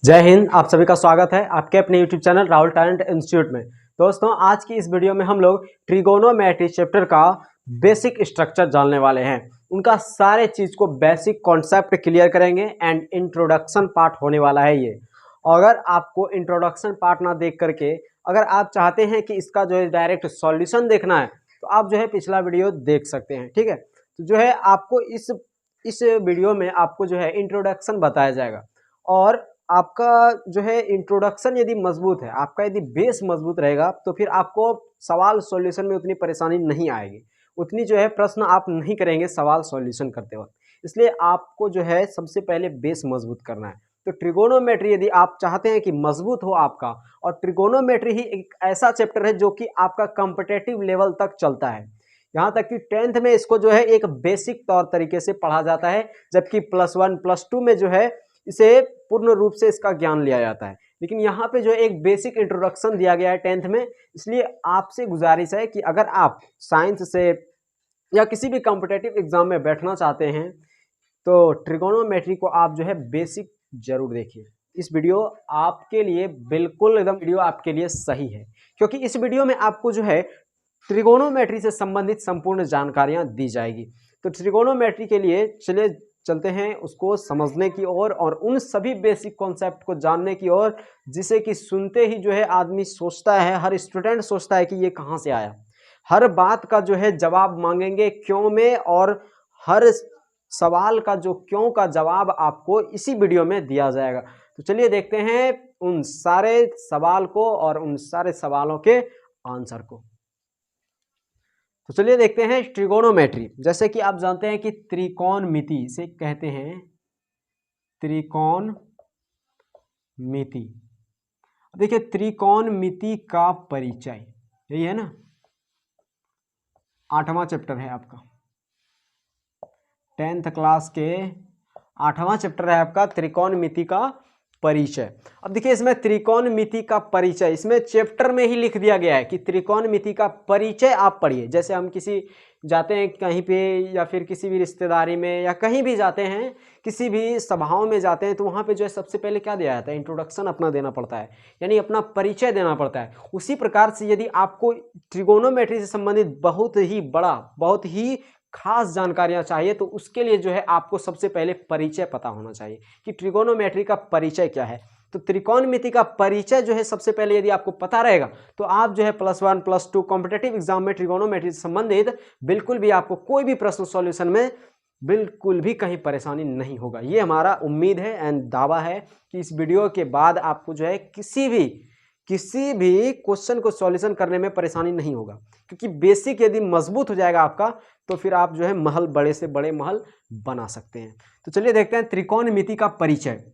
जय हिंद। आप सभी का स्वागत है आपके अपने YouTube channel Rahul talent institute में। दोस्तों, आज की इस वीडियो में हम लोग ट्रिगोनोमेट्री चैप्टर का बेसिक स्ट्रक्चर जानने वाले हैं। उनका सारे चीज को बेसिक कॉन्सेप्ट क्लियर करेंगे एंड इंट्रोडक्शन पार्ट होने वाला है ये। अगर आपको इंट्रोडक्शन पार्ट ना देख करके अगर आप चाहते हैं कि इसका जो है डायरेक्ट सॉल्यूशन देखना है तो आप जो है पिछला वीडियो देख सकते हैं। ठीक है, तो जो है आपको इस वीडियो में आपको जो है इंट्रोडक्शन बताया जाएगा और आपका जो है इंट्रोडक्शन यदि मजबूत है, आपका यदि बेस मजबूत रहेगा तो फिर आपको सवाल सॉल्यूशन में उतनी परेशानी नहीं आएगी, उतनी जो है प्रश्न आप नहीं करेंगे सवाल सॉल्यूशन करते वक्त। इसलिए आपको जो है सबसे पहले बेस मजबूत करना है। तो ट्रिगोनोमेट्री यदि आप चाहते हैं कि मजबूत हो आपका, और ट्रिगोनोमेट्री ही एक ऐसा चैप्टर है जो कि आपका कॉम्पिटिटिव लेवल तक चलता है। यहाँ तक कि 10th में इसको जो है एक बेसिक तौर तरीके से पढ़ा जाता है, जबकि +1 +2 में जो है इसे पूर्ण रूप से इसका ज्ञान लिया जाता है। लेकिन यहाँ पे जो एक बेसिक इंट्रोडक्शन दिया गया है 10th में, इसलिए आपसे गुजारिश है कि अगर आप साइंस से या किसी भी कॉम्पिटिटिव एग्जाम में बैठना चाहते हैं तो ट्रिगोनोमेट्री को आप जो है बेसिक जरूर देखिए। इस वीडियो आपके लिए बिल्कुल एकदम वीडियो आपके लिए सही है, क्योंकि इस वीडियो में आपको जो है ट्रिगोनोमेट्री से संबंधित संपूर्ण जानकारियां दी जाएगी। तो ट्रिगोनोमेट्री के लिए चलिए चलते हैं उसको समझने की ओर और उन सभी बेसिक कॉन्सेप्ट को जानने की ओर जिसे कि सुनते ही जो है आदमी सोचता है, हर स्टूडेंट सोचता है कि ये कहाँ से आया। हर बात का जो है जवाब मांगेंगे क्यों में, और हर सवाल का जो क्यों का जवाब आपको इसी वीडियो में दिया जाएगा। तो चलिए देखते हैं उन सारे सवाल को और उन सारे सवालों के आंसर को। तो चलिए देखते हैं ट्रिगोनोमेट्री। जैसे कि आप जानते हैं कि त्रिकोणमिति से कहते हैं, त्रिकोणमिति। देखिए त्रिकोणमिति का परिचय यही है ना, 8वां चैप्टर है आपका, 10th क्लास के 8वां चैप्टर है आपका त्रिकोणमिति का परिचय। अब देखिए इसमें त्रिकोणमिति का परिचय इसमें चैप्टर में ही लिख दिया गया है कि त्रिकोणमिति का परिचय आप पढ़िए। जैसे हम किसी जाते हैं कहीं पे या फिर किसी भी रिश्तेदारी में या कहीं भी जाते हैं, किसी भी सभाओं में जाते हैं, तो वहाँ पे जो है सबसे पहले क्या दिया जाता है, इंट्रोडक्शन अपना देना पड़ता है, यानी अपना परिचय देना पड़ता है। उसी प्रकार से यदि आपको ट्रिगोनोमेट्री से संबंधित बहुत ही बड़ा, बहुत ही खास जानकारियां चाहिए तो उसके लिए जो है आपको सबसे पहले परिचय पता होना चाहिए कि ट्रिगोनोमेट्री का परिचय क्या है। तो त्रिकोणमिति का परिचय जो है सबसे पहले यदि आपको पता रहेगा तो आप जो है +1 +2 कॉम्पिटिटिव एग्जाम में ट्रिगोनोमेट्री से संबंधित बिल्कुल भी आपको कोई भी प्रश्न सॉल्यूशन में बिल्कुल भी कहीं परेशानी नहीं होगा। ये हमारा उम्मीद है एंड दावा है कि इस वीडियो के बाद आपको जो है किसी भी क्वेश्चन को सॉल्यूशन करने में परेशानी नहीं होगा, क्योंकि बेसिक यदि मजबूत हो जाएगा आपका तो फिर आप जो है महल, बड़े से बड़े महल बना सकते हैं। तो चलिए देखते हैं त्रिकोणमिति का परिचय।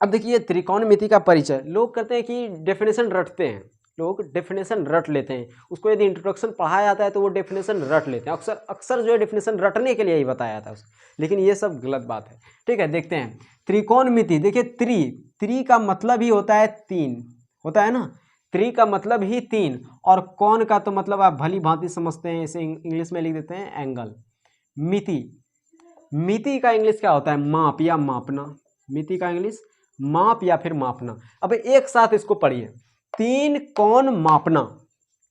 अब देखिए त्रिकोणमिति का परिचय, लोग कहते हैं कि डेफिनेशन रटते हैं, लोग डेफिनेशन रट लेते हैं, उसको यदि इंट्रोडक्शन पढ़ाया जाता है तो वो डेफिनेशन रट लेते हैं। अक्सर जो है डेफिनेशन रटने के लिए ही बताया जाता है उसको, लेकिन ये सब गलत बात है। ठीक है, देखते हैं त्रिकोणमिति। देखिए त्रि का मतलब ही होता है 3, होता है ना, त्रि का मतलब ही 3, और कौन का तो मतलब आप भली भांति समझते हैं, इसे इंग्लिश में लिख देते हैं एंगल। मिति का इंग्लिश क्या होता है, माप या मापना। मिति का इंग्लिश माप या फिर मापना। अब एक साथ इसको पढ़िए, 3 कोण मापना,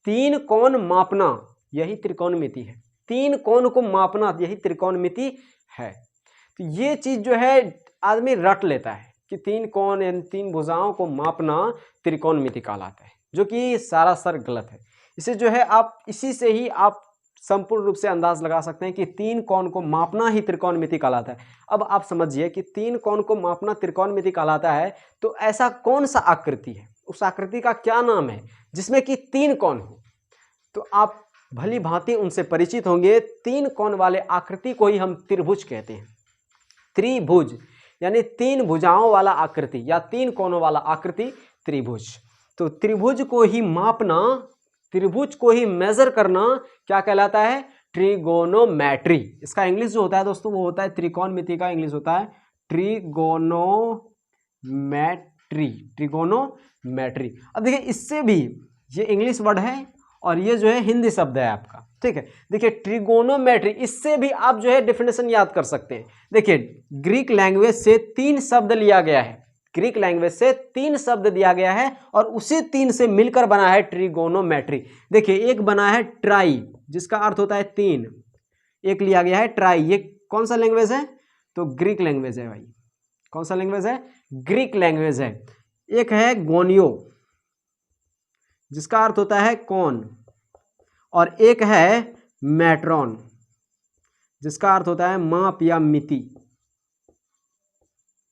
3 कोण मापना यही त्रिकोणमिति है। 3 कोण को मापना यही त्रिकोणमिति है। तो ये चीज जो है आदमी रट लेता है कि 3 कोण यानी 3 भुजाओं को मापना त्रिकोणमिति कहलाता है, जो कि सरासर गलत है। इसे जो है आप इसी से ही आप संपूर्ण रूप से अंदाज लगा सकते हैं कि 3 कोण को मापना ही त्रिकोणमिति कहलाता है। अब आप समझिए कि 3 कोण को मापना त्रिकोणमिति कहलाता है, तो ऐसा कौन सा आकृति है, उस आकृति का क्या नाम है जिसमें कि 3 कोण हो। तो आप भली भांति उनसे परिचित होंगे। 3 कोण वाले आकृति को ही हम त्रिभुज कहते हैं। त्रिभुज यानी 3 भुजाओं वाला आकृति या 3 कोणों वाला आकृति त्रिभुज। तो त्रिभुज को ही मापना, त्रिभुज को ही मेजर करना क्या कहलाता है, ट्रिगोनोमेट्री। इसका इंग्लिश जो होता है दोस्तों वो होता है, त्रिकोणमिति का इंग्लिश होता है ट्रिगोनोमेट्री। अब देखिए इससे भी, ये इंग्लिश वर्ड है और ये जो है हिंदी शब्द है आपका। ठीक है, देखिए ट्रिगोनोमेट्री, इससे भी आप जो है डेफिनेशन याद कर सकते हैं। देखिए ग्रीक लैंग्वेज से 3 शब्द लिया गया है, ग्रीक लैंग्वेज से 3 शब्द दिया गया है और उसी 3 से मिलकर बना है ट्रिगोनोमेट्री। देखिए, एक बना है ट्राई, जिसका अर्थ होता है 3, एक लिया गया है ट्राई। ये कौन सा लैंग्वेज है? तो ग्रीक लैंग्वेज है भाई। कौन सा लैंग्वेज है? ग्रीक लैंग्वेज है। एक है गोनियो, जिसका अर्थ होता है कौन, और एक है मैट्रॉन, जिसका अर्थ होता है माप या मिति,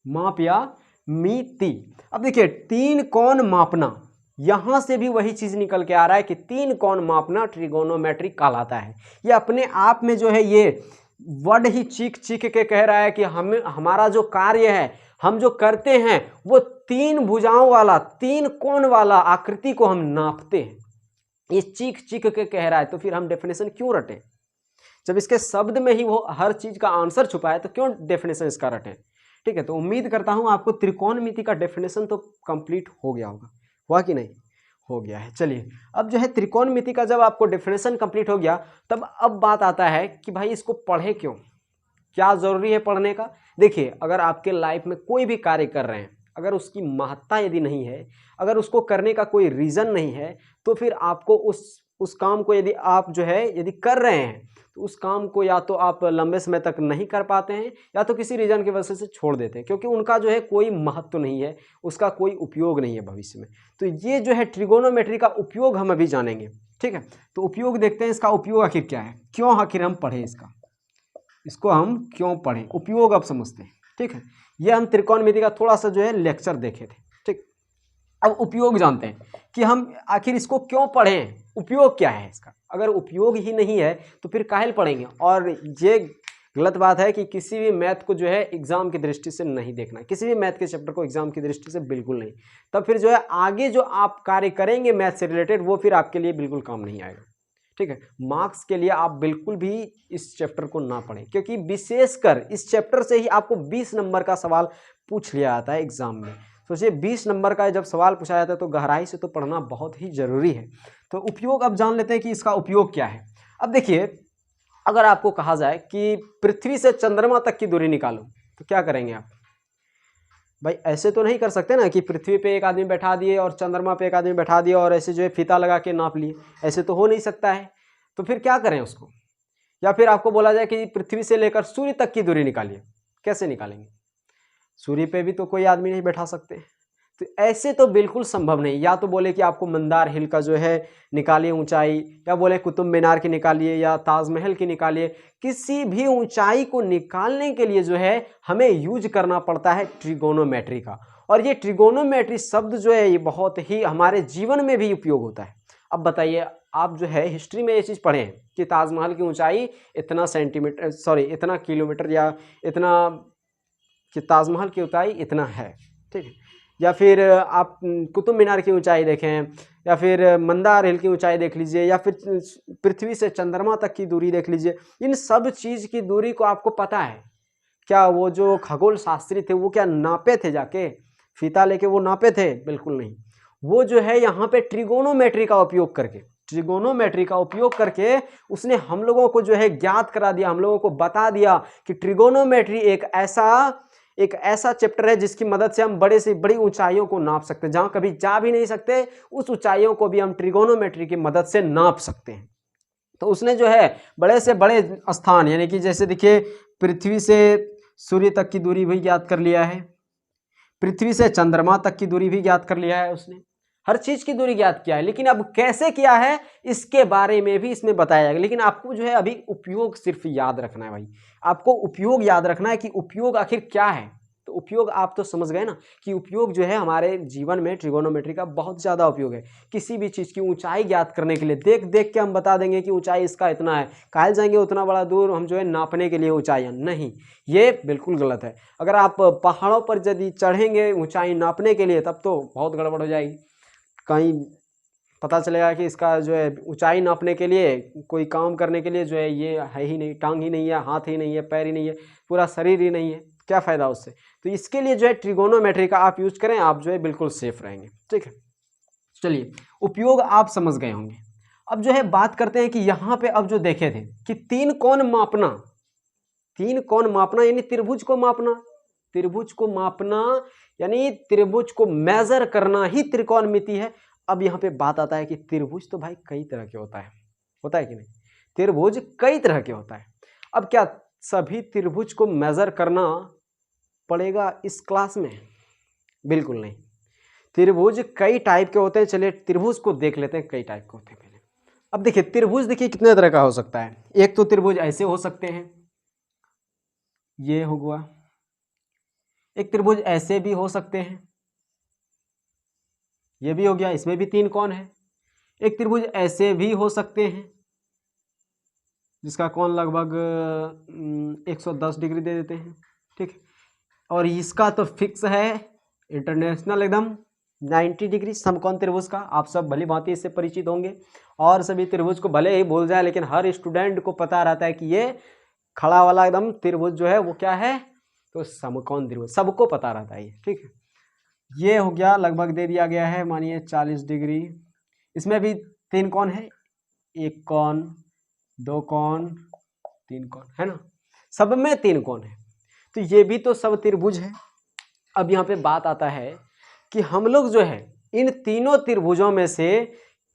माप या मिति। अब देखिए, 3 कोण मापना, यहां से भी वही चीज निकल के आ रहा है कि 3 कोण मापना ट्रिगोनोमेट्री कहलाता है। ये अपने आप में जो है ये वर्ड ही चीख चीख के कह रहा है कि हमारा जो कार्य है, हम जो करते हैं, वो 3 भुजाओं वाला, 3 कोण वाला आकृति को हम नापते हैं। ये चीख चीख के कह रहा है, तो फिर हम डेफिनेशन क्यों रटें? जब इसके शब्द में ही वो हर चीज का आंसर छुपा है, तो क्यों डेफिनेशन इसका रटें? ठीक है, तो उम्मीद करता हूं आपको त्रिकोणमिति का डेफिनेशन तो कंप्लीट हो गया होगा। हुआ कि नहीं? हो गया है। चलिए, अब जो है त्रिकोणमिति का जब आपको डेफिनेशन कंप्लीट हो गया, तब अब बात आता है कि भाई इसको पढ़े क्यों, क्या जरूरी है पढ़ने का। देखिए, अगर आपके लाइफ में कोई भी कार्य कर रहे हैं, अगर उसकी महत्ता यदि नहीं है, अगर उसको करने का कोई रीजन नहीं है, तो फिर आपको उस काम को यदि आप जो है यदि कर रहे हैं, तो उस काम को या तो आप लंबे समय तक नहीं कर पाते हैं, या तो किसी रीजन की वजह से छोड़ देते हैं, क्योंकि उनका जो है कोई महत्व नहीं है, उसका कोई उपयोग नहीं है भविष्य में। तो ये जो है ट्रिगोनोमेट्री का उपयोग हम अभी जानेंगे। ठीक है, तो उपयोग देखते हैं, इसका उपयोग आखिर क्या है, क्यों आखिर हम पढ़ें इसको हम क्यों पढ़ें, उपयोग अब समझते हैं। ठीक है, ये हम त्रिकोणमिति का थोड़ा सा जो है लेक्चर देखे थे। ठीक, अब उपयोग जानते हैं कि हम आखिर इसको क्यों पढ़ें, उपयोग क्या है इसका। अगर उपयोग ही नहीं है तो फिर काहे पढ़ेंगे। और ये गलत बात है कि किसी भी मैथ को जो है एग्जाम की दृष्टि से नहीं देखना, किसी भी मैथ के चैप्टर को एग्जाम की दृष्टि से बिल्कुल नहीं। तब फिर जो है आगे जो आप कार्य करेंगे मैथ से रिलेटेड, वो फिर आपके लिए बिल्कुल काम नहीं आएगा। ठीक है, मार्क्स के लिए आप बिल्कुल भी इस चैप्टर को ना पढ़ें, क्योंकि विशेषकर इस चैप्टर से ही आपको 20 नंबर का सवाल पूछ लिया जाता है एग्जाम में। सोचिए, 20 नंबर का जब सवाल पूछा जाता है तो गहराई से तो पढ़ना बहुत ही जरूरी है। तो उपयोग अब जान लेते हैं कि इसका उपयोग क्या है। अब देखिए, अगर आपको कहा जाए कि पृथ्वी से चंद्रमा तक की दूरी निकालो, तो क्या करेंगे आप? भाई ऐसे तो नहीं कर सकते ना कि पृथ्वी पे एक आदमी बैठा दिए और चंद्रमा पे एक आदमी बैठा दिया और ऐसे जो है फीता लगा के नाप लिए, ऐसे तो हो नहीं सकता है। तो फिर क्या करें उसको? या फिर आपको बोला जाए कि पृथ्वी से लेकर सूर्य तक की दूरी निकालिए, कैसे निकालेंगे? सूर्य पे भी तो कोई आदमी नहीं बैठा सकते, तो ऐसे तो बिल्कुल संभव नहीं। या तो बोले कि आपको मंदार हिल का जो है निकालिए ऊंचाई, या बोले कुतुब मीनार की निकालिए, या ताजमहल की निकालिए। किसी भी ऊंचाई को निकालने के लिए जो है हमें यूज करना पड़ता है ट्रिगोनोमेट्री का। और ये ट्रिगोनोमेट्री शब्द जो है ये बहुत ही हमारे जीवन में भी उपयोग होता है। अब बताइए, आप जो है हिस्ट्री में ये चीज़ पढ़े हैं कि ताजमहल की ऊंचाई इतना सेंटीमीटर, सॉरी इतना किलोमीटर, या इतना कि ताजमहल की ऊंचाई इतना है। ठीक है, या फिर आप कुतुब मीनार की ऊंचाई देखें, या फिर मंदार हिल की ऊंचाई देख लीजिए, या फिर पृथ्वी से चंद्रमा तक की दूरी देख लीजिए। इन सब चीज़ की दूरी को आपको पता है क्या? वो जो खगोल शास्त्री थे वो क्या नापे थे, जाके फीता लेके वो नापे थे? बिल्कुल नहीं। वो जो है यहाँ पे ट्रिगोनोमेट्री का उपयोग करके उसने हम लोगों को जो है ज्ञात करा दिया, हम लोगों को बता दिया कि ट्रिगोनोमेट्री एक ऐसा चैप्टर है जिसकी मदद से हम बड़े से बड़ी ऊंचाइयों को नाप सकते हैं। जहां कभी जा भी नहीं सकते, उस ऊंचाइयों को भी हम ट्रिगोनोमेट्री की मदद से नाप सकते हैं। तो उसने जो है बड़े से बड़े स्थान, यानी कि जैसे देखिए पृथ्वी से सूर्य तक की दूरी भी ज्ञात कर लिया है, पृथ्वी से चंद्रमा तक की दूरी भी ज्ञात कर लिया है, उसने हर चीज की दूरी ज्ञात किया है। लेकिन अब कैसे किया है इसके बारे में भी इसमें बताया जाएगा। लेकिन आपको जो है अभी उपयोग सिर्फ याद रखना है भाई, आपको उपयोग याद रखना है कि उपयोग आखिर क्या है। तो उपयोग आप तो समझ गए ना कि उपयोग जो है हमारे जीवन में ट्रिगोनोमेट्री का बहुत ज़्यादा उपयोग है। किसी भी चीज़ की ऊंचाई ज्ञात करने के लिए देख देख के हम बता देंगे कि ऊंचाई इसका इतना है, काहे जाएंगे उतना बड़ा दूर हम जो है नापने के लिए ऊंचाइयाँ, नहीं, ये बिल्कुल गलत है। अगर आप पहाड़ों पर यदि चढ़ेंगे ऊंचाई नापने के लिए, तब तो बहुत गड़बड़ हो जाएगी। कहीं पता चलेगा कि इसका जो है ऊंचाई नापने के लिए, कोई काम करने के लिए जो है ये है ही नहीं, टांग ही नहीं है, हाथ ही नहीं है, पैर ही नहीं है, पूरा शरीर ही नहीं है, क्या फ़ायदा उससे। तो इसके लिए जो है ट्रिगोनोमेट्री का आप यूज करें, आप जो है बिल्कुल सेफ रहेंगे। ठीक है, चलिए उपयोग आप समझ गए होंगे। अब जो है बात करते हैं कि यहाँ पे अब जो देखे थे कि 3 कोण मापना यानी त्रिभुज को मापना, यानी त्रिभुज को मेजर करना ही त्रिकोणमिति है। अब यहाँ पे बात आता है कि त्रिभुज तो भाई कई तरह के होता है कि नहीं? त्रिभुज कई तरह के होता है। अब क्या सभी त्रिभुज को मेजर करना पड़ेगा इस क्लास में? बिल्कुल नहीं। त्रिभुज कई टाइप के होते हैं। चलिए त्रिभुज को देख लेते हैं, कई टाइप के होते हैं पहले। अब देखिए त्रिभुज देखिए कितने तरह का हो सकता है। एक तो त्रिभुज ऐसे हो सकते हैं, ये हो गया। एक त्रिभुज ऐसे भी हो सकते हैं, ये भी हो गया, इसमें भी 3 कोण है। एक त्रिभुज ऐसे भी हो सकते हैं जिसका कोण लगभग 110 डिग्री दे देते हैं, ठीक है। और इसका तो फिक्स है, इंटरनेशनल एकदम 90 डिग्री समकोण त्रिभुज का। आप सब भली भांति इससे परिचित होंगे और सभी त्रिभुज को भले ही भूल जाए, लेकिन हर स्टूडेंट को पता रहता है कि ये खड़ा वाला एकदम त्रिभुज जो है वो क्या है, तो समकोण त्रिभुज, सबको पता रहता है ये, ठीक है। ये हो गया, लगभग दे दिया गया है, मानिए 40 डिग्री। इसमें भी 3 कोण है, 1 कोण, 2 कोण, 3 कोण, है ना। सब में 3 कोण है, तो ये भी तो सब त्रिभुज है। अब यहाँ पे बात आता है कि हम लोग जो है इन तीनों त्रिभुजों में से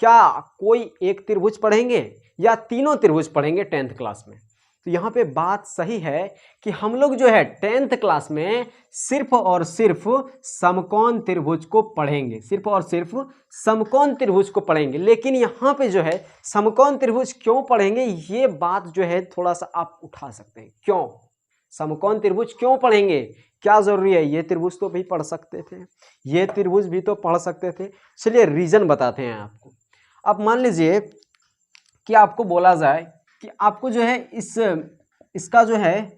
क्या कोई एक त्रिभुज पढ़ेंगे या तीनों त्रिभुज पढ़ेंगे 10th क्लास में? तो यहाँ पे बात सही है कि हम लोग जो है 10th क्लास में सिर्फ और सिर्फ समकोण त्रिभुज को पढ़ेंगे, सिर्फ और सिर्फ समकोण त्रिभुज को पढ़ेंगे। लेकिन यहाँ पे जो है समकोण त्रिभुज क्यों पढ़ेंगे, ये बात जो है थोड़ा सा आप उठा सकते हैं। क्यों समकोण त्रिभुज क्यों पढ़ेंगे, क्या जरूरी है? ये त्रिभुज तो भी पढ़ सकते थे, ये त्रिभुज भी तो पढ़ सकते थे। चलिए रीजन बताते हैं आपको। अब मान लीजिए कि आपको बोला जाए कि आपको जो है इसका जो है,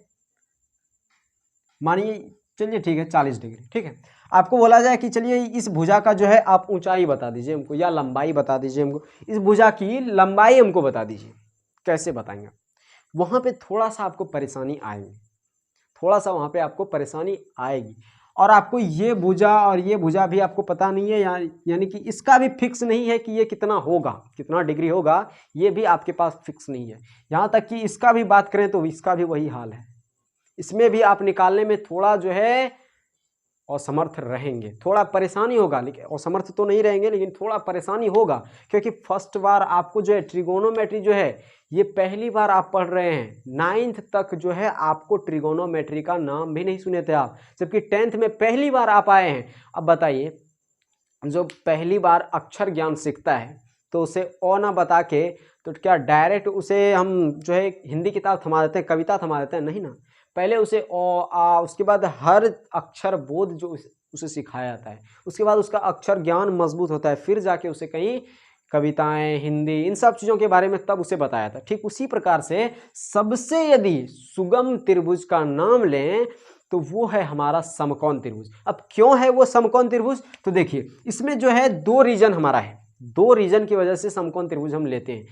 मानिए चलिए ठीक है 40 डिग्री, ठीक है। आपको बोला जाए कि चलिए इस भुजा का जो है आप ऊंचाई बता दीजिए हमको, या लंबाई बता दीजिए हमको, इस भुजा की लंबाई हमको बता दीजिए। कैसे बताएंगे? वहां पे थोड़ा सा आपको परेशानी आएगी, थोड़ा सा वहां पे आपको परेशानी आएगी। और आपको ये भुजा और ये भुजा भी आपको पता नहीं है, यानी कि इसका भी फिक्स नहीं है कि ये कितना होगा, कितना डिग्री होगा, ये भी आपके पास फिक्स नहीं है। यहाँ तक कि इसका भी बात करें तो इसका भी वही हाल है। इसमें भी आप निकालने में थोड़ा जो है असमर्थ रहेंगे, थोड़ा परेशानी होगा। लेकिन असमर्थ तो नहीं रहेंगे, लेकिन थोड़ा परेशानी होगा, क्योंकि फर्स्ट बार आपको जो है ट्रिगोनोमेट्री जो है ये पहली बार आप पढ़ रहे हैं। 9th तक जो है आपको ट्रिगोनोमेट्री का नाम भी नहीं सुने थे आप, जबकि 10th में पहली बार आप आए हैं। अब बताइए, जो पहली बार अक्षर ज्ञान सीखता है तो उसे ओ ना बता के तो क्या डायरेक्ट उसे हम जो है हिंदी किताब थमा देते हैं, कविता थमा देते हैं? नहीं ना, पहले उसे ओ आ, उसके बाद हर अक्षर बोध जो उसे सिखाया जाता है, उसके बाद उसका अक्षर ज्ञान मजबूत होता है, फिर जाके उसे कहीं कविताएं, हिंदी, इन सब चीज़ों के बारे में तब उसे बताया था। ठीक उसी प्रकार से सबसे यदि सुगम त्रिभुज का नाम लें तो वो है हमारा समकोण त्रिभुज। अब क्यों है वो समकोण त्रिभुज? तो देखिए इसमें जो है 2 रीजन हमारा है, 2 रीजन की वजह से समकोण त्रिभुज हम लेते हैं।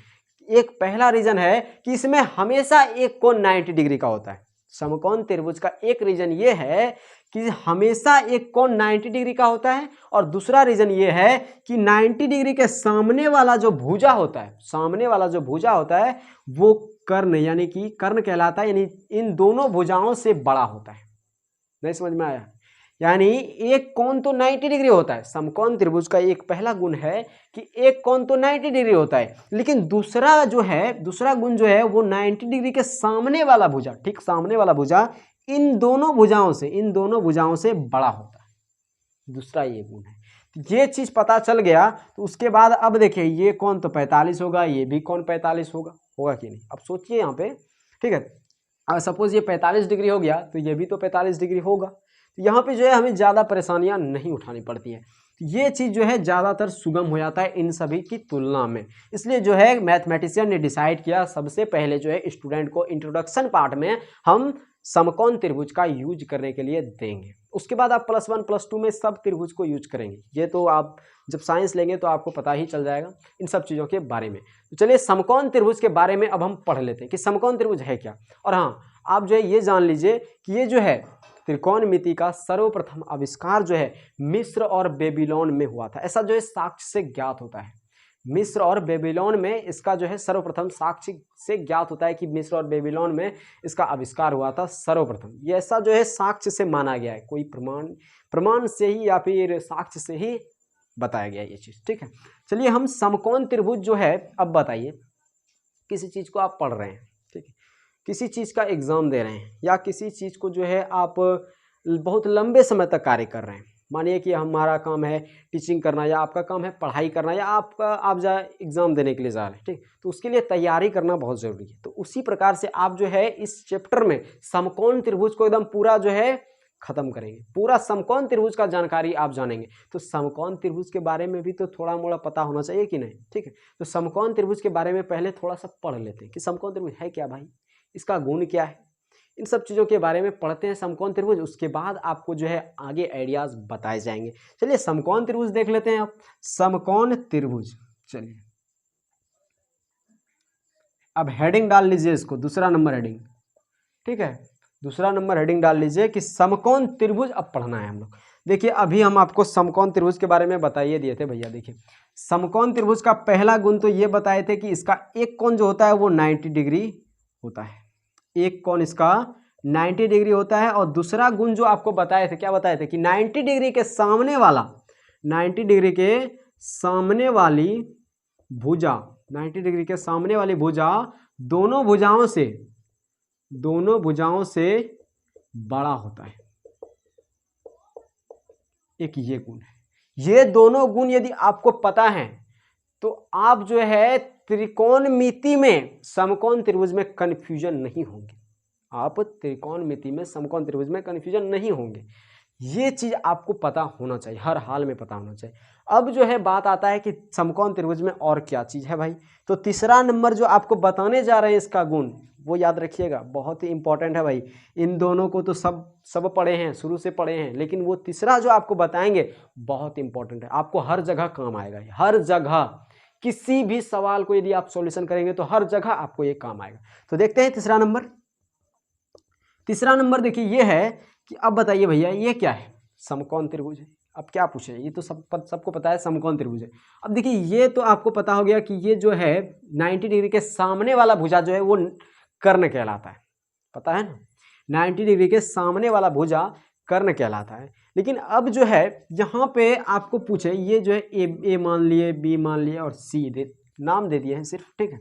एक पहला रीजन है कि इसमें हमेशा एक कोण 90 डिग्री का होता है। समकोण त्रिभुज का एक रीजन ये है कि हमेशा एक कोण 90 डिग्री का होता है, और दूसरा रीजन ये है कि 90 डिग्री के सामने वाला जो भुजा होता है, सामने वाला जो भुजा होता है वो कर्ण, यानी कि कर्ण कहलाता है, यानी इन दोनों भुजाओं से बड़ा होता है। नहीं समझ में आया? यानी एक कोण तो 90 डिग्री होता है, समकोण त्रिभुज का एक पहला गुण है कि एक कोण तो 90 डिग्री होता है, लेकिन दूसरा गुण जो है वो 90 डिग्री के सामने वाला भुजा, ठीक सामने वाला भुजा इन दोनों भुजाओं से बड़ा होता है। दूसरा ये गुण है। तो ये चीज पता चल गया तो उसके बाद अब देखिए ये कोण तो 45 होगा, ये भी कोण 45 होगा कि नहीं? अब सोचिए यहाँ पे, ठीक है, अगर सपोज ये 45 डिग्री हो गया तो ये भी तो 45 डिग्री होगा। तो यहाँ पे जो है हमें ज़्यादा परेशानियाँ नहीं उठानी पड़ती है। ये चीज़ जो है ज़्यादातर सुगम हो जाता है इन सभी की तुलना में। इसलिए जो है मैथमेटिशियन ने डिसाइड किया सबसे पहले जो है स्टूडेंट को इंट्रोडक्शन पार्ट में हम समकोण त्रिभुज का यूज करने के लिए देंगे। उसके बाद आप +1 +2 में सब त्रिभुज को यूज करेंगे। ये तो आप जब साइंस लेंगे तो आपको पता ही चल जाएगा इन सब चीज़ों के बारे में। तो चलिए समकोण त्रिभुज के बारे में अब हम पढ़ लेते हैं कि समकोण त्रिभुज है क्या। और हाँ, आप जो है ये जान लीजिए कि ये जो है त्रिकोणमिति का सर्वप्रथम आविष्कार जो है मिस्र और बेबीलोन में हुआ था। ऐसा जो है साक्ष्य से ज्ञात होता है। मिस्र और बेबीलोन में इसका जो है सर्वप्रथम साक्ष्य से ज्ञात होता है कि मिस्र और बेबीलोन में इसका आविष्कार हुआ था सर्वप्रथम। ये ऐसा जो है साक्ष्य से माना गया है, कोई प्रमाण प्रमाण से ही या फिर साक्ष्य से ही बताया गया ये चीज़, ठीक है। चलिए हम समकोण त्रिभुज जो है, अब बताइए किसी चीज़ को आप पढ़ रहे हैं, ठीक है, किसी चीज़ का एग्ज़ाम दे रहे हैं या किसी चीज़ को जो है आप बहुत लंबे समय तक कार्य कर रहे हैं। मानिए कि हमारा काम है टीचिंग करना या आपका काम है पढ़ाई करना या आप एग्ज़ाम देने के लिए जा रहे हैं, ठीक, तो उसके लिए तैयारी करना बहुत ज़रूरी है। तो उसी प्रकार से आप जो है इस चैप्टर में समकोण त्रिभुज को एकदम पूरा जो है खत्म करेंगे, पूरा समकोण त्रिभुज का जानकारी आप जानेंगे। तो समकोण त्रिभुज के बारे में भी तो थोड़ा मोड़ा पता होना चाहिए कि नहीं, ठीक है। तो समकोण त्रिभुज के बारे में पहले थोड़ा सा पढ़ लेते हैं कि समकोण त्रिभुज है क्या भाई, इसका गुण क्या है, इन सब चीज़ों के बारे में पढ़ते हैं समकोण त्रिभुज। उसके बाद आपको जो है आगे आइडियाज बताए जाएंगे। चलिए समकोण त्रिभुज देख लेते हैं आप। समकोण त्रिभुज, चलिए अब हेडिंग डाल लीजिए इसको, दूसरा नंबर हेडिंग, ठीक है, दूसरा नंबर हेडिंग डाल लीजिए कि समकोण त्रिभुज अब पढ़ना है हम लोग। देखिए अभी हम आपको समकोण त्रिभुज के बारे में बताइए दिए थे भैया। देखिए समकोण त्रिभुज का पहला गुण तो ये बताए थे कि इसका एक कोण जो होता है वो 90 डिग्री होता है, एक कोण इसका 90 डिग्री होता है। और दूसरा गुण जो आपको बताए थे, क्या बताए थे कि 90 डिग्री के सामने वाला, 90 डिग्री के सामने वाली भुजा, 90 डिग्री के सामने वाली भुजा दोनों भुजाओं से बड़ा होता है। एक ये गुण है। ये दोनों गुण यदि आपको पता है तो आप जो है त्रिकोणमिति में समकोण त्रिभुज में कंफ्यूजन नहीं होंगे। आप त्रिकोणमिति में समकोण त्रिभुज में कंफ्यूजन नहीं होंगे। ये चीज आपको पता होना चाहिए, हर हाल में पता होना चाहिए। अब जो है बात आता है कि समकोण त्रिभुज में और क्या चीज है भाई। तो तीसरा नंबर जो आपको बताने जा रहे हैं इसका गुण, वो याद रखिएगा, बहुत ही इंपॉर्टेंट है भाई। इन दोनों को तो सब पढ़े हैं, शुरू से पढ़े हैं, लेकिन वो तीसरा जो आपको बताएंगे बहुत इंपॉर्टेंट है, आपको हर जगह काम आएगा। हर जगह किसी भी सवाल को यदि आप सॉल्यूशन करेंगे तो हर जगह आपको ये काम आएगा। तो देखते हैं तीसरा नंबर। तीसरा नंबर देखिए ये है कि अब बताइए भैया ये क्या है, समकोण त्रिभुज है। अब क्या पूछे, ये तो सबको पता है समकोण त्रिभुज है। अब देखिए ये तो आपको पता हो गया कि ये जो है 90 डिग्री के सामने वाला भुजा जो है वो कर्ण कहलाता है, पता है ना, 90 डिग्री के सामने वाला भुजा कर्ण कहलाता है। लेकिन अब जो है यहाँ पे आपको पूछे, ये जो है ए मान लिए, बी मान लिए और सी नाम दे दिए हैं सिर्फ, ठीक है।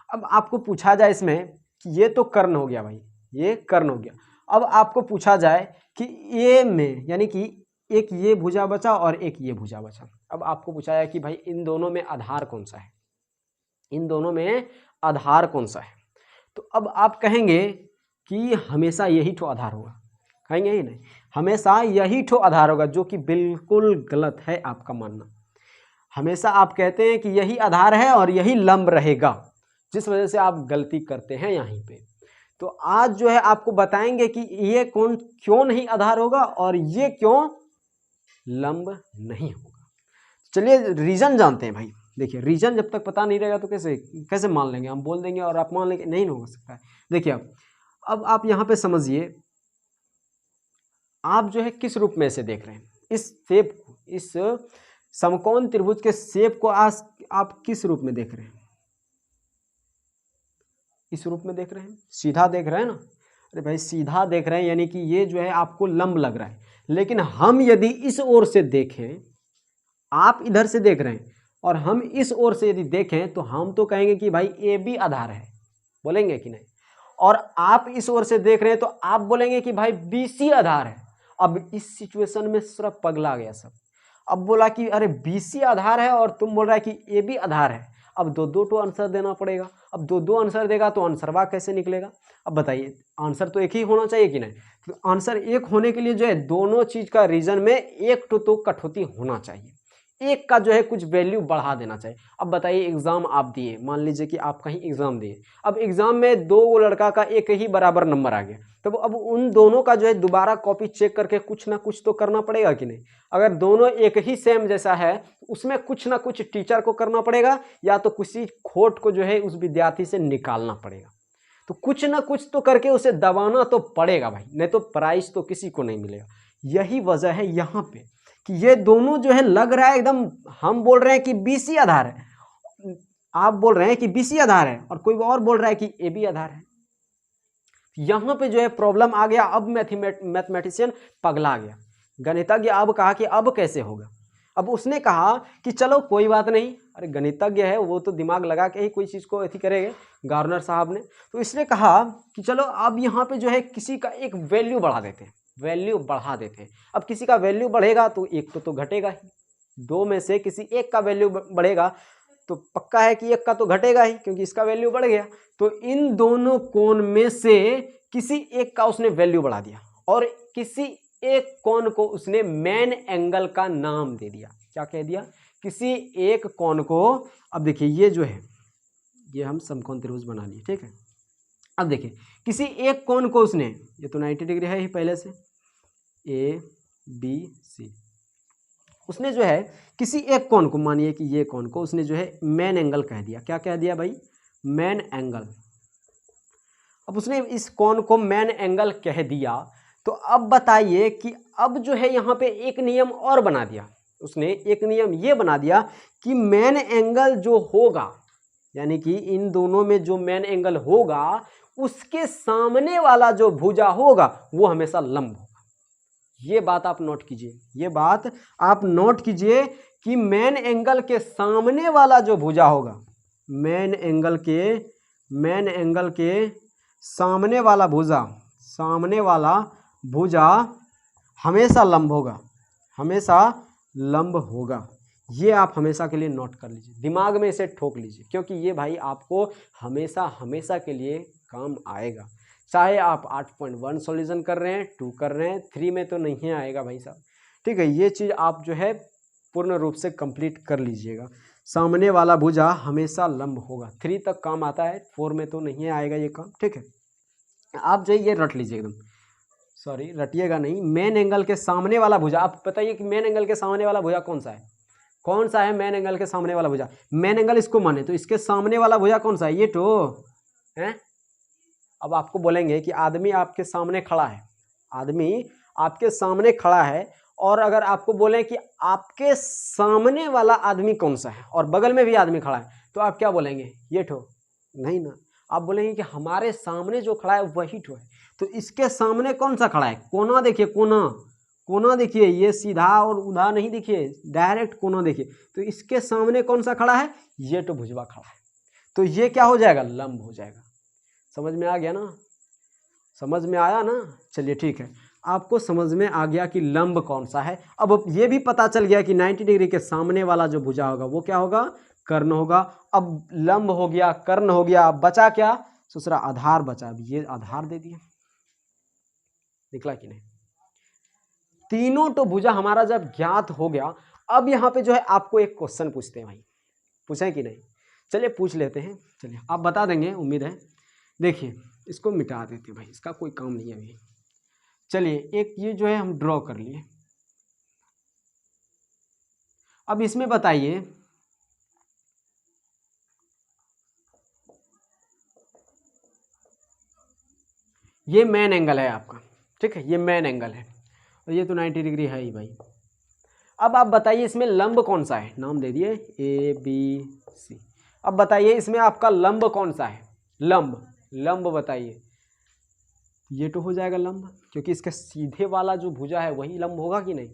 अब आपको पूछा जाए इसमें कि ये तो कर्ण हो गया भाई, ये कर्ण हो गया। अब आपको पूछा जाए कि ए में, यानी कि एक ये भुजा बचा और एक ये भुजा बचा। अब आपको पूछा है कि भाई इन दोनों में आधार कौन सा है, इन दोनों में आधार कौन सा है। तो अब आप कहेंगे कि हमेशा यही ठो आधार होगा, कहेंगे ही नहीं, हमेशा यही ठो आधार होगा, जो कि बिल्कुल गलत है आपका मानना। हमेशा आप कहते हैं कि यही आधार है और यही लंब रहेगा, जिस वजह से आप गलती करते हैं यहीं पे। तो आज जो है आपको बताएंगे कि ये कौन क्यों नहीं आधार होगा और ये क्यों लंब नहीं होगा। चलिए रीजन जानते हैं भाई। देखिए रीजन जब तक पता नहीं रहेगा तो कैसे मान लेंगे, हम बोल देंगे और आप मान लेंगे, नहीं हो सकता है। देखिए अब आप यहाँ पे समझिए, आप जो है किस रूप में से देख रहे हैं इस शेप को, इस समकोण त्रिभुज के शेप को आज आप किस रूप में देख रहे हैं, इस रूप में देख रहे हैं, सीधा देख रहे हैं ना। अरे भाई सीधा देख रहे हैं यानी कि ये जो है आपको लंब लग रहा है। लेकिन हम यदि इस ओर से देखें, आप इधर से देख रहे हैं और हम इस ओर से यदि देखें तो हम तो कहेंगे कि भाई ए बी आधार है, बोलेंगे कि नहीं। और आप इस ओर से देख रहे हैं तो आप बोलेंगे कि भाई बी सी आधार है। अब इस सिचुएशन में सिर्फ पगला गया सब। अब बोला कि अरे बी सी आधार है और तुम बोल रहा है कि ए बी आधार है। अब दो तो आंसर देना पड़ेगा। अब दो आंसर देगा तो आंसरवा कैसे निकलेगा। अब बताइए आंसर तो एक ही होना चाहिए कि नहीं। तो आंसर एक होने के लिए जो है दोनों चीज का रीजन में एक तो कटौती होना चाहिए, एक का जो है कुछ वैल्यू बढ़ा देना चाहिए। अब बताइए एग्जाम आप दिए, मान लीजिए कि आप कहीं एग्जाम दिए, अब एग्जाम में दो लड़का का एक ही बराबर नंबर आ गया, तो अब उन दोनों का जो है दोबारा कॉपी चेक करके कुछ ना कुछ तो करना पड़ेगा कि नहीं। अगर दोनों एक ही सेम जैसा है उसमें कुछ ना कुछ टीचर को करना पड़ेगा या तो किसी खोट को जो है उस विद्यार्थी से निकालना पड़ेगा। तो कुछ ना कुछ तो करके उसे दबाना तो पड़ेगा भाई, नहीं तो प्राइज तो किसी को नहीं मिलेगा। यही वजह है यहाँ पे कि ये दोनों जो है लग रहा है एकदम, हम बोल रहे हैं कि बीसी आधार है, आप बोल रहे हैं कि बीसी आधार है और कोई और बोल रहा है कि ए बी आधार है। यहां पे जो है प्रॉब्लम आ गया। अब मैथमेटिशियन पगला गया गणितज्ञ अब कहा कि अब कैसे होगा। अब उसने कहा कि चलो कोई बात नहीं, अरे गणितज्ञ है वो तो दिमाग लगा के ही कोई चीज़ को ऐसी करेंगे, गार्नर साहब ने। तो इसने कहा कि चलो अब यहाँ पे जो है किसी का एक वैल्यू बढ़ा देते हैं, वैल्यू बढ़ा देते हैं। अब किसी का वैल्यू बढ़ेगा तो एक तो घटेगा ही, दो में से किसी एक का वैल्यू बढ़ेगा तो पक्का है कि एक का तो घटेगा ही, क्योंकि इसका वैल्यू बढ़ गया। तो इन दोनों कोण में से किसी एक का उसने वैल्यू बढ़ा दिया और किसी एक कोण को उसने मेन एंगल का नाम दे दिया। क्या कह दिया? किसी एक कोण को। अब देखिए ये जो है ये हम समकोण त्रिभुज बना लिए, ठीक है। अब देखिए किसी एक कोण को उसने, ये तो 90 डिग्री है ही पहले से, ए बी सी, उसने जो है किसी एक कोण को, मानिए कि ये कोण को उसने जो है मेन एंगल कह दिया। क्या कह दिया भाई? Main angle. अब उसने इस कोण को मेन एंगल कह दिया, तो अब बताइए कि अब जो है यहाँ पे एक नियम और बना दिया उसने। एक नियम ये बना दिया कि मेन एंगल जो होगा, यानी कि इन दोनों में जो मेन एंगल होगा उसके सामने वाला जो भुजा होगा वो हमेशा लंब होगा। ये बात आप नोट कीजिए, ये बात आप नोट कीजिए कि मेन एंगल के सामने वाला जो भुजा होगा, मेन एंगल के सामने वाला भुजा, सामने वाला भुजा हमेशा लंब होगा, हमेशा लंब होगा। ये आप हमेशा के लिए नोट कर लीजिए, दिमाग में इसे ठोक लीजिए, क्योंकि ये भाई आपको हमेशा हमेशा के लिए काम आएगा। चाहे आप 8.1 सॉल्यूशन कर रहे हैं, 2 कर रहे हैं, 3 में तो नहीं आएगा भाई साहब, ठीक है। ये चीज़ आप जो है पूर्ण रूप से कंप्लीट कर लीजिएगा। सामने वाला भुजा हमेशा लंब होगा, 3 तक काम आता है, 4 में तो नहीं आएगा ये काम, ठीक है। आप जो ये रट लीजिए एकदम, सॉरी रटिएगा नहीं। मेन एंगल के सामने वाला भुजा, आप बताइए कि मेन एंगल के सामने वाला भुजा कौन सा है? कौन सा है मेन एंगल के सामने वाला भुजा? मेन एंगल इसको माने तो इसके सामने वाला भुजा कौन सा है? ये तो है। अब आपको बोलेंगे कि आदमी आपके सामने खड़ा है, आदमी आपके सामने खड़ा है, और अगर आपको बोलें कि आपके सामने वाला आदमी कौन सा है और बगल में भी आदमी खड़ा है, तो आप क्या बोलेंगे? ये ठो नहीं ना, आप बोलेंगे कि हमारे सामने जो खड़ा है वही ठो है। तो इसके सामने कौन सा खड़ा है? कोना देखिए, कोना, कोना देखिए, ये सीधा और उधा नहीं देखिए, डायरेक्ट कोना देखिए। तो इसके सामने कौन सा खड़ा है? ये तो भुजवा खड़ा है, तो ये क्या हो जाएगा? लंब हो जाएगा। समझ में आ गया ना? समझ में आया ना? चलिए ठीक है, आपको समझ में आ गया कि लंब कौन सा है। अब ये भी पता चल गया कि 90 डिग्री के सामने वाला जो भुजा होगा वो क्या होगा? कर्ण होगा। अब लंब हो गया, कर्ण हो गया, अब बचा क्या? दूसरा आधार बचा। अब ये आधार दे दिया, निकला कि नहीं? तीनों तो भुजा हमारा जब ज्ञात हो गया, अब यहाँ पे जो है आपको एक क्वेश्चन पूछते हैं भाई, पूछें कि नहीं? चलिए पूछ लेते हैं। चलिए आप बता देंगे, उम्मीद है। देखिए इसको मिटा देते हैं भाई, इसका कोई काम नहीं है अभी। चलिए एक ये जो है हम ड्रॉ कर लिए। अब इसमें बताइए, ये मेन एंगल है आपका, ठीक है, ये मेन एंगल है और ये तो 90 डिग्री है ही भाई। अब आप बताइए इसमें लंब कौन सा है? नाम दे दिए ए बी सी। अब बताइए इसमें आपका लंब कौन सा है? लंब, लंब बताइए। ये तो हो जाएगा लंब, क्योंकि इसके सीधे वाला जो भुजा है वही लंब होगा कि नहीं?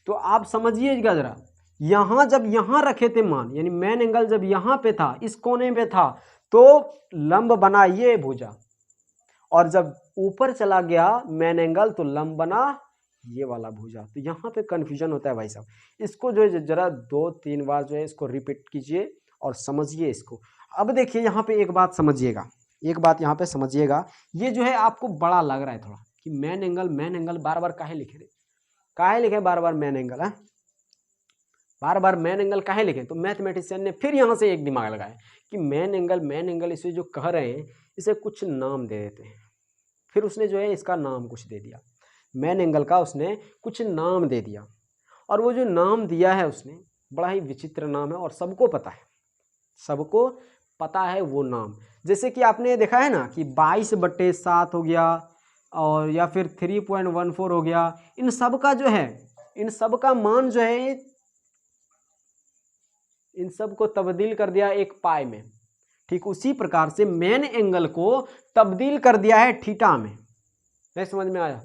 तो आप समझिएगा जरा, यहाँ जब यहाँ रखे थे मान, यानी मेन एंगल जब यहाँ पे था, इस कोने पे था, तो लंब बना ये भुजा, और जब ऊपर चला गया मेन एंगल तो लंब बना ये वाला भुजा। तो यहाँ पे कंफ्यूजन होता है भाई साहब, इसको जो है जरा 2-3 बार जो है इसको रिपीट कीजिए और समझिए इसको। अब देखिए यहाँ पे एक बात समझिएगा, एक बात यहाँ पे समझिएगा, ये जो है आपको बड़ा लग रहा है थोड़ा कि मेन एंगल बार बार काहे लिखे थे, काहे लिखे बार बार मेन एंगल है, बार बार मेन एंगल काहे लिखे? तो मैथमेटिशियन ने फिर यहाँ से एक दिमाग लगाया कि मेन एंगल इसे जो कह रहे हैं इसे कुछ नाम दे देते हैं। फिर उसने जो है इसका नाम कुछ दे दिया, मेन एंगल का उसने कुछ नाम दे दिया, और वो जो नाम दिया है उसने बड़ा ही विचित्र नाम है और सबको पता है, सबको पता है वो नाम। जैसे कि आपने देखा है ना कि 22/7 हो गया, और या फिर 3.14 हो गया, इन सब का जो है, इन सब का मान जो है, इन सब को तब्दील कर दिया एक पाई में। ठीक उसी प्रकार से मेन एंगल को तब्दील कर दिया है थीटा में। नहीं समझ में आया?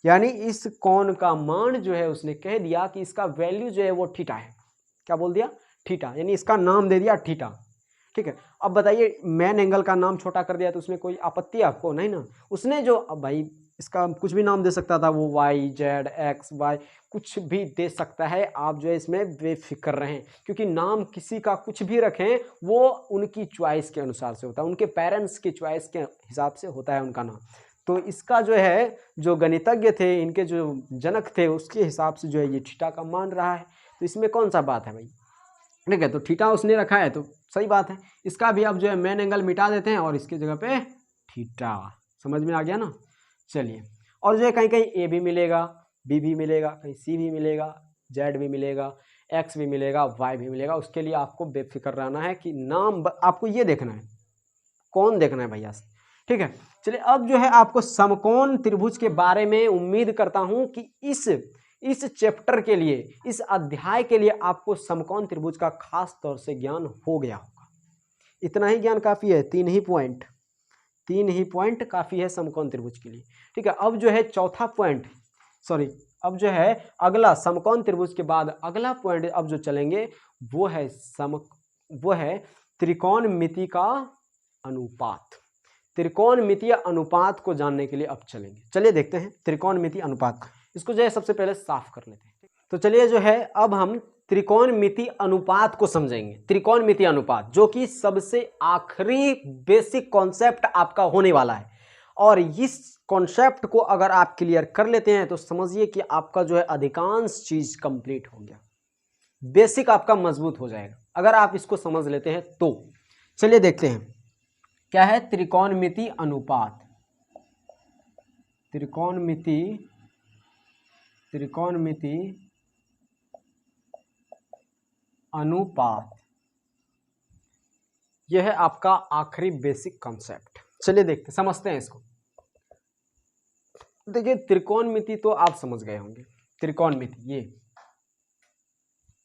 यानी इस कोण का मान जो है उसने कह दिया कि इसका वैल्यू जो है वो थीटा है। क्या बोल दिया? थीटा, यानी इसका नाम दे दिया थीटा। ठीक है, अब बताइए मेन एंगल का नाम छोटा कर दिया तो उसमें कोई आपत्ति है आपको? नहीं ना। उसने जो, अब भाई इसका कुछ भी नाम दे सकता था, वो वाई जेड एक्स वाई कुछ भी दे सकता है, आप जो है इसमें बेफिक्र रहें, क्योंकि नाम किसी का कुछ भी रखें वो उनकी चॉइस के अनुसार से होता है, उनके पेरेंट्स की चॉइस के हिसाब से होता है उनका नाम। तो इसका जो है जो गणितज्ञ थे, इनके जो जनक थे, उसके हिसाब से जो है ये थीटा का मान रहा है। तो इसमें कौन सा बात है भाई? ठीक है, तो थीटा उसने रखा है तो सही बात है। इसका भी अब जो है मेन एंगल मिटा देते हैं और इसकी जगह पे थीटा। समझ में आ गया ना? चलिए, और जो है कहीं कहीं ए भी मिलेगा, बी भी मिलेगा, कहीं सी भी मिलेगा, जेड भी मिलेगा, एक्स भी मिलेगा, वाई भी मिलेगा। उसके लिए आपको बेफिक्र रहना है कि नाम आपको ये देखना है, कौन देखना है भैया। ठीक है, चलिए अब जो है आपको समकोण त्रिभुज के बारे में उम्मीद करता हूं कि इस चैप्टर के लिए, इस अध्याय के लिए आपको समकोण त्रिभुज का खास तौर से ज्ञान हो गया होगा। इतना ही ज्ञान काफी है, 3 ही पॉइंट काफी है समकोण त्रिभुज के लिए। ठीक है, अब जो है चौथा पॉइंट, सॉरी, अब जो है अगला समकोण त्रिभुज के बाद अगला पॉइंट अब जो चलेंगे वो है त्रिकोणमिति का अनुपात। त्रिकोणमितीय अनुपात को जानने के लिए अब चलेंगे। चलिए देखते हैं त्रिकोणमितीय अनुपात। इसको जो है सबसे पहले साफ कर लेते हैं। तो चलिए जो है अब हम त्रिकोणमितीय अनुपात को समझेंगे। त्रिकोणमितीय अनुपात जो कि सबसे आखिरी बेसिक कॉन्सेप्ट आपका होने वाला है, और इस कॉन्सेप्ट को अगर आप क्लियर कर लेते हैं तो समझिए कि आपका जो है अधिकांश चीज कंप्लीट हो गया, बेसिक आपका मजबूत हो जाएगा अगर आप इसको समझ लेते हैं तो। चलिए देखते हैं क्या है त्रिकोणमितीय अनुपात। त्रिकोणमितीय अनुपात, यह है आपका आखिरी बेसिक कॉन्सेप्ट। चलिए देखते समझते हैं इसको। देखिए त्रिकोणमिति तो आप समझ गए होंगे, त्रिकोणमिति ये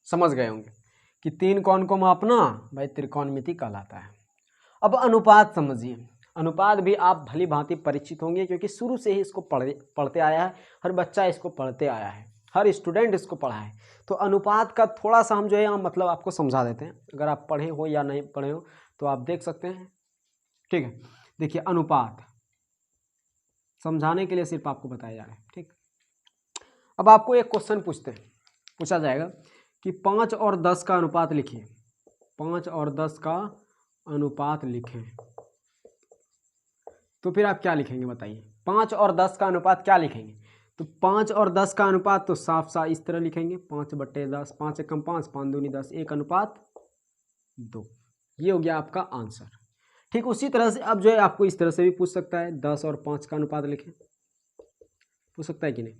समझ गए होंगे कि 3 कोण को मापना भाई त्रिकोणमिति कहलाता है। अब अनुपात समझिए। अनुपात भी आप भली भांति परिचित होंगे क्योंकि शुरू से ही इसको पढ़ते आया है, हर बच्चा इसको पढ़ते आया है, हर स्टूडेंट इसको पढ़ा है। तो अनुपात का थोड़ा सा हम जो है मतलब आपको समझा देते हैं, अगर आप पढ़े हो या नहीं पढ़े हो तो आप देख सकते हैं। ठीक है, देखिए अनुपात समझाने के लिए सिर्फ आपको बताया जा रहा है। ठीक, अब आपको एक क्वेश्चन पूछा जाएगा कि 5 और 10 का अनुपात लिखिए। 5 और 10 का अनुपात लिखें, तो फिर आप क्या लिखेंगे बताइए? 5 और 10 का अनुपात क्या लिखेंगे? तो 5 और 10 का अनुपात तो साफ साफ इस तरह लिखेंगे, 5/10, 5 एकम 5, 5 दूनी 10, 1:2। ये हो गया आपका आंसर। ठीक उसी तरह से अब जो है आपको इस तरह से भी पूछ सकता है, 10 और 5 का अनुपात लिखें, पूछ सकता है कि नहीं?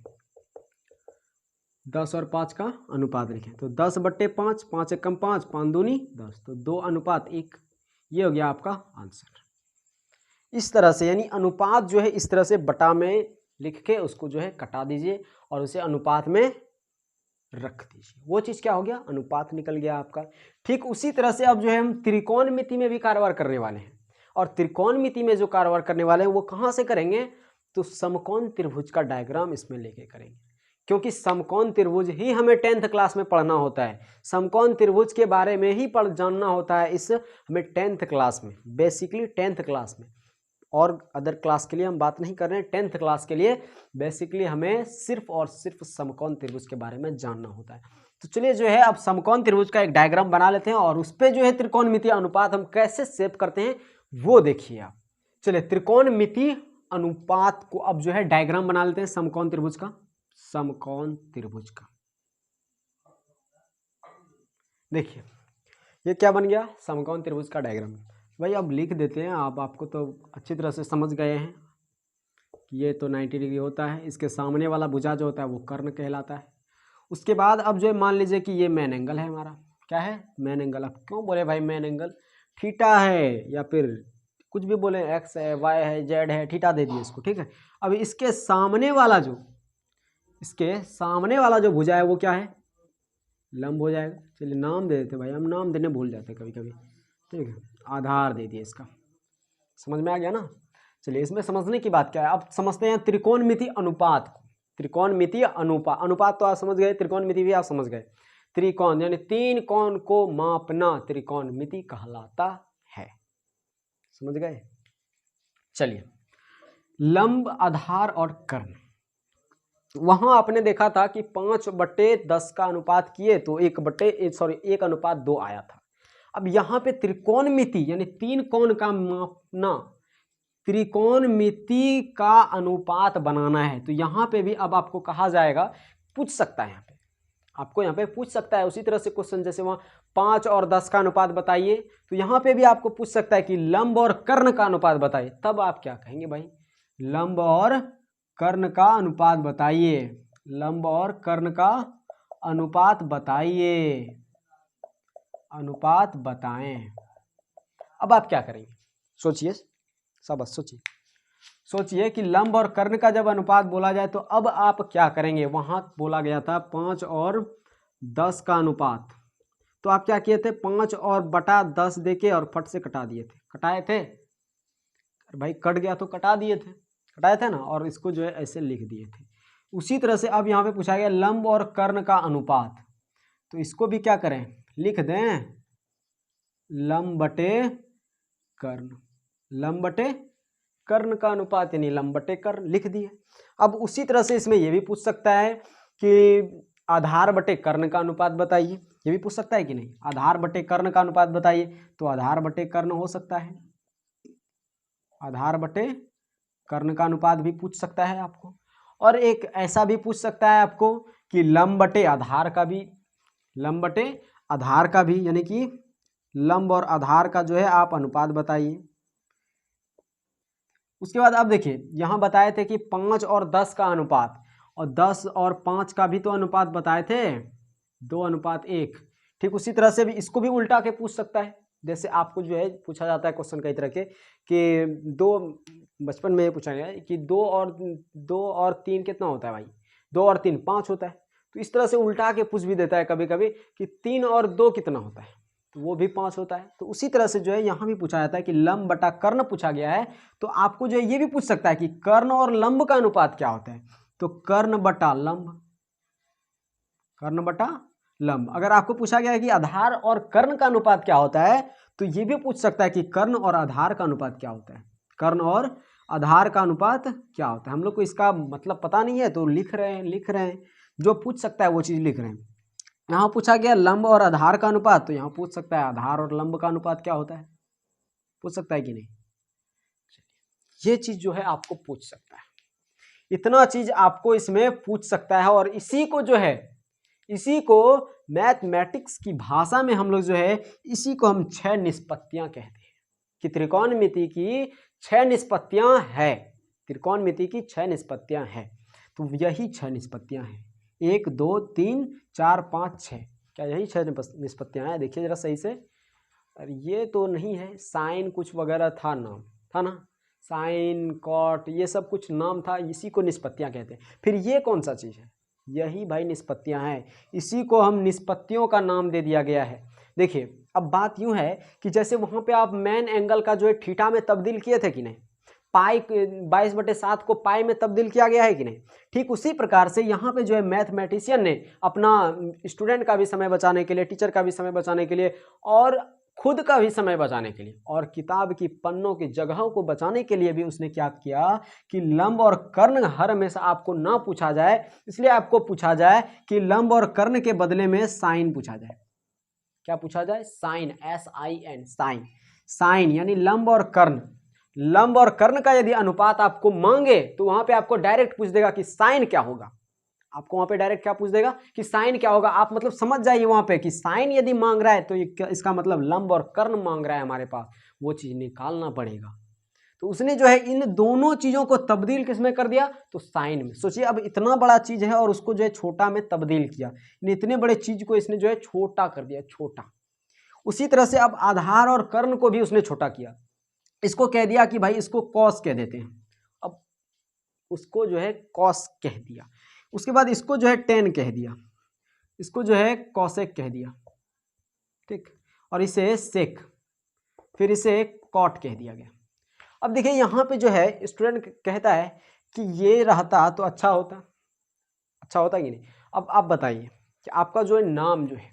10 और 5 का अनुपात लिखें तो 10/5, 5 एकम 5, 5 दूनी 10, तो 2:1। ये हो गया आपका आंसर। इस तरह से यानी अनुपात जो है इस तरह से बटा में लिख के उसको जो है कटा दीजिए और उसे अनुपात में रख दीजिए। वो चीज़ क्या हो गया? अनुपात निकल गया आपका। ठीक उसी तरह से अब जो है हम त्रिकोणमिति में भी कारोबार करने वाले हैं, और त्रिकोणमिति में जो कारोबार करने वाले हैं वो कहाँ से करेंगे? तो समकोण त्रिभुज का डायग्राम इसमें लेके करेंगे, क्योंकि समकोण त्रिभुज ही हमें 10th क्लास में पढ़ना होता है। समकोण त्रिभुज के बारे में ही जानना होता है इस हमें 10th क्लास में, बेसिकली 10th क्लास में। और अदर क्लास के लिए हम बात नहीं कर रहे हैं, 10th क्लास के लिए बेसिकली हमें सिर्फ और सिर्फ समकोण त्रिभुज के बारे में जानना होता है। तो चलिए जो है अब समकोण त्रिभुज का एक डायग्राम बना लेते हैं और उस पर जो है त्रिकोणमितीय अनुपात हम कैसे सेव करते हैं वो देखिए आप। चलिए त्रिकोणमितीय अनुपात को अब जो है डायग्राम बना लेते हैं समकोण त्रिभुज का। समकोण त्रिभुज का देखिए ये क्या बन गया? समकोण त्रिभुज का डायग्राम। भाई अब लिख देते हैं, आपको तो अच्छी तरह से समझ गए हैं कि ये तो 90 डिग्री होता है, इसके सामने वाला भुजा जो होता है वो कर्ण कहलाता है। उसके बाद अब जो है मान लीजिए कि ये मेन एंगल है हमारा। क्या है? Main angle. अब क्यों बोले भाई मेन एंगल? थीटा है या फिर कुछ भी बोले, एक्स है, वाई है, जेड है, थीटा दे दिए इसको। ठीक है, अब इसके सामने वाला जो भुजा है वो क्या है? लंब हो जाएगा। चलिए नाम दे देते भाई, हम नाम देने भूल जाते हैं कभी कभी। ठीक है, आधार दे दिए इसका। समझ में आ गया ना? चलिए इसमें समझने की बात क्या है, अब समझते हैं त्रिकोणमितीय अनुपात को। त्रिकोणमितीय अनुपात, अनुपात तो आप समझ गए, त्रिकोणमिति भी आप समझ गए। त्रिकोण यानी 3 कोण को मापना त्रिकोणमिति कहलाता है, समझ गए। चलिए, लंब, आधार और कर्ण, वहां आपने देखा था कि 5/10 का अनुपात किए तो 1/2 आया था। अब यहाँ पे त्रिकोणमिति यानी 3 कोण का मापना, त्रिकोणमिति का अनुपात बनाना है, तो यहाँ पे भी अब आपको कहा जाएगा, पूछ सकता है, आपको यहाँ पे पूछ सकता है। उसी तरह से क्वेश्चन जैसे वहाँ 5 और 10 का अनुपात बताइए, तो यहाँ पे भी आपको पूछ सकता है कि लंब और कर्ण का अनुपात बताइए, तब आप क्या कहेंगे भाई, लंब और कर्ण का अनुपात बताइए, लंब और कर्ण का अनुपात बताइए, अनुपात बताएं। अब आप क्या करेंगे, सोचिए, सब सोचिए कि लंब और कर्ण का जब अनुपात बोला जाए तो अब आप क्या करेंगे। वहां बोला गया था 5 और 10 का अनुपात, तो आप क्या किए थे, 5 और बटा 10 देके और फट से कटा दिए थे, कटाए थे भाई, कट गया तो कटा दिए थे, कटाए थे ना, और इसको जो है ऐसे लिख दिए थे। उसी तरह से अब यहाँ पे पूछा गया लंब और कर्ण का अनुपात, तो इसको भी क्या करें, लिख दें लंब बटे कर्ण, लंब बटे कर्ण का अनुपात यानी लंब बटे कर्ण, लिख दिए। अब उसी तरह से इसमें यह भी पूछ सकता है कि आधार बटे कर्ण का अनुपात बताइए, ये भी पूछ सकता है कि नहीं, आधार बटे कर्ण का अनुपात बताइए, तो आधार बटे कर्ण हो सकता है, आधार बटे कर्ण का अनुपात भी पूछ सकता है आपको। और एक ऐसा भी पूछ सकता है आपको कि लंब बटे आधार का भी, लंब बटे आधार का भी, यानी कि लंब और आधार का जो है आप अनुपात बताइए। उसके बाद अब देखिए, यहां बताए थे कि 5 और 10 का अनुपात, और 10 और 5 का भी तो अनुपात बताए थे, 2:1। ठीक उसी तरह से भी इसको भी उल्टा के पूछ सकता है। जैसे आपको जो है पूछा जाता है क्वेश्चन कई तरह के कि बचपन में पूछा गया है कि 2 और 3 कितना होता है भाई, 2 और 3 5 होता है, तो इस तरह से उल्टा के पूछ भी देता है कभी कभी कि 3 और 2 कितना होता है, तो वो भी 5 होता है। तो उसी तरह से जो है यहाँ भी पूछा जाता है कि लंब बटा कर्ण पूछा गया है, तो आपको जो है ये भी पूछ सकता है कि कर्ण और लंब का अनुपात क्या होता है, तो कर्ण बटा लंब, कर्ण बटा लंब। अगर आपको पूछा गया है कि आधार और कर्ण का अनुपात क्या होता है, तो ये भी पूछ सकता है कि कर्ण और आधार का अनुपात क्या होता है, कर्ण और आधार का अनुपात क्या होता है। हम लोग को इसका मतलब पता नहीं है तो लिख रहे हैं, जो पूछ सकता है वो चीज़ लिख रहे हैं। यहाँ पूछा गया लंब और आधार का अनुपात, तो यहाँ पूछ सकता है आधार और लंब का अनुपात क्या होता है, पूछ सकता है कि नहीं, ये चीज जो है आपको पूछ सकता है, इतना चीज आपको इसमें पूछ सकता है। और इसी को जो है, इसी को मैथमेटिक्स की भाषा में हम लोग जो है, इसी को हम 6 निष्पत्तियां कहते हैं कि त्रिकोणमिति की 6 निष्पत्तियां है, त्रिकोणमिति की 6 निष्पत्तियां हैं। तो यही 6 निष्पत्तियां हैं, 1 2 3 4 5 6, क्या यही 6 निष्पत्तियां हैं। देखिए जरा सही से, अरे ये तो नहीं है, साइन कुछ वगैरह था, नाम था ना, साइन कॉट ये सब कुछ नाम था, इसी को निष्पत्तियां कहते हैं। फिर ये कौन सा चीज़ है, यही भाई निष्पत्तियां हैं, इसी को हम निष्पत्तियों का नाम दे दिया गया है। देखिए अब बात यूं है कि जैसे वहां पे आप मेन एंगल का जो है थीटा में तब्दील किए थे कि नहीं, पाई 22/7 को पाई में तब्दील किया गया है कि नहीं, ठीक उसी प्रकार से यहाँ पे जो है मैथमेटिशियन ने अपना स्टूडेंट का भी समय बचाने के लिए, टीचर का भी समय बचाने के लिए, और खुद का भी समय बचाने के लिए, और किताब की पन्नों की जगहों को बचाने के लिए भी उसने क्या किया कि लंब और कर्ण हर हमेशा आपको ना पूछा जाए, इसलिए आपको पूछा जाए कि लंब और कर्ण के बदले में साइन पूछा जाए। क्या पूछा जाए, साइन, SIN, साइन, साइन यानी लंब और कर्ण, लंब और कर्ण का यदि अनुपात आपको मांगे तो वहां पे आपको डायरेक्ट पूछ देगा कि साइन क्या होगा, आपको वहां पे डायरेक्ट क्या पूछ देगा कि साइन क्या होगा। आप मतलब समझ जाइए वहां पे कि साइन यदि मांग रहा है तो इसका मतलब लंब और कर्ण मांग रहा है हमारे पास, वो चीज निकालना पड़ेगा। तो उसने जो है इन दोनों चीजों को तब्दील किसमें कर दिया, तो साइन में। सोचिए अब इतना बड़ा चीज है और उसको जो है छोटा में तब्दील किया, इतने बड़े चीज को इसने जो है छोटा कर दिया, छोटा। उसी तरह से अब आधार और कर्ण को भी उसने छोटा किया, इसको कह दिया कि भाई इसको कॉस कह देते हैं, अब उसको जो है कॉस कह दिया। उसके बाद इसको जो है टेन कह दिया, इसको जो है कॉसेक कह दिया, ठीक, और इसे सेक, फिर इसे कॉट कह दिया गया। अब देखिए यहाँ पे जो है स्टूडेंट कहता है कि ये रहता तो अच्छा होता, अच्छा होता है कि नहीं। अब आप बताइए कि आपका जो है नाम जो है,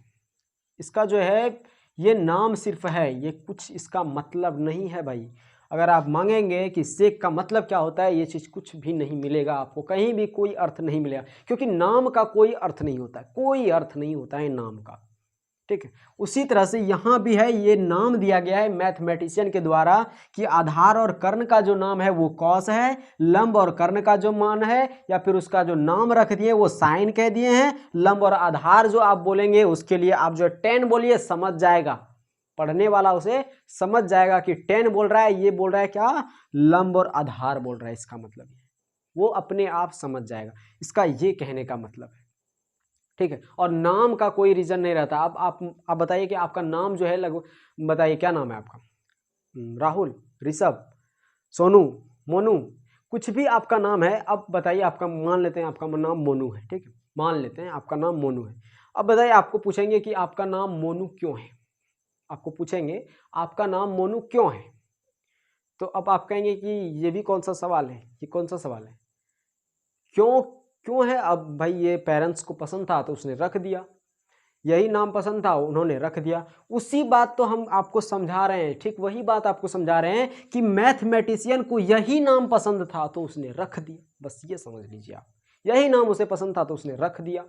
इसका जो है ये नाम सिर्फ है, ये कुछ इसका मतलब नहीं है भाई। अगर आप मांगेंगे कि शेख का मतलब क्या होता है, ये चीज़ कुछ भी नहीं मिलेगा आपको, कहीं भी कोई अर्थ नहीं मिलेगा, क्योंकि नाम का कोई अर्थ नहीं होता है, कोई अर्थ नहीं होता है नाम का। ठीक है, उसी तरह से यहाँ भी है, ये नाम दिया गया है मैथमेटिशियन के द्वारा कि आधार और कर्ण का जो नाम है वो कॉस है, लंब और कर्ण का जो मान है या फिर उसका जो नाम रख दिए वो साइन कह दिए हैं। लंब और आधार जो आप बोलेंगे उसके लिए आप जो टेन बोलिए, समझ जाएगा, पढ़ने वाला उसे समझ जाएगा कि टेन बोल रहा है, ये बोल रहा है क्या, लंब और आधार बोल रहा है, इसका मतलब ये वो अपने आप समझ जाएगा, इसका ये कहने का मतलब है। ठीक है, और नाम का कोई रीजन नहीं रहता। अब आप बताइए कि आपका नाम जो है लगभग, बताइए क्या नाम है आपका, राहुल, ऋषभ, सोनू, मोनू, कुछ भी आपका नाम है। अब बताइए आपका, मान लेते हैं आपका नाम मोनू है, ठीक है, मान लेते हैं आपका नाम मोनू है। अब बताइए, आपको पूछेंगे कि आपका नाम मोनू क्यों है, आपको पूछेंगे आपका नाम मोनू क्यों है, तो अब आप कहेंगे कि ये भी कौन सा सवाल है, ये कौन सा सवाल है, क्यों क्यों है। अब भाई ये पेरेंट्स को पसंद था तो उसने रख दिया, यही नाम पसंद था उन्होंने रख दिया, उसी बात तो हम आपको समझा रहे हैं, ठीक वही बात आपको समझा रहे हैं कि मैथमेटिशियन को यही नाम पसंद था तो उसने रख दिया, बस ये समझ लीजिए आप, यही नाम उसे पसंद था तो उसने रख दिया।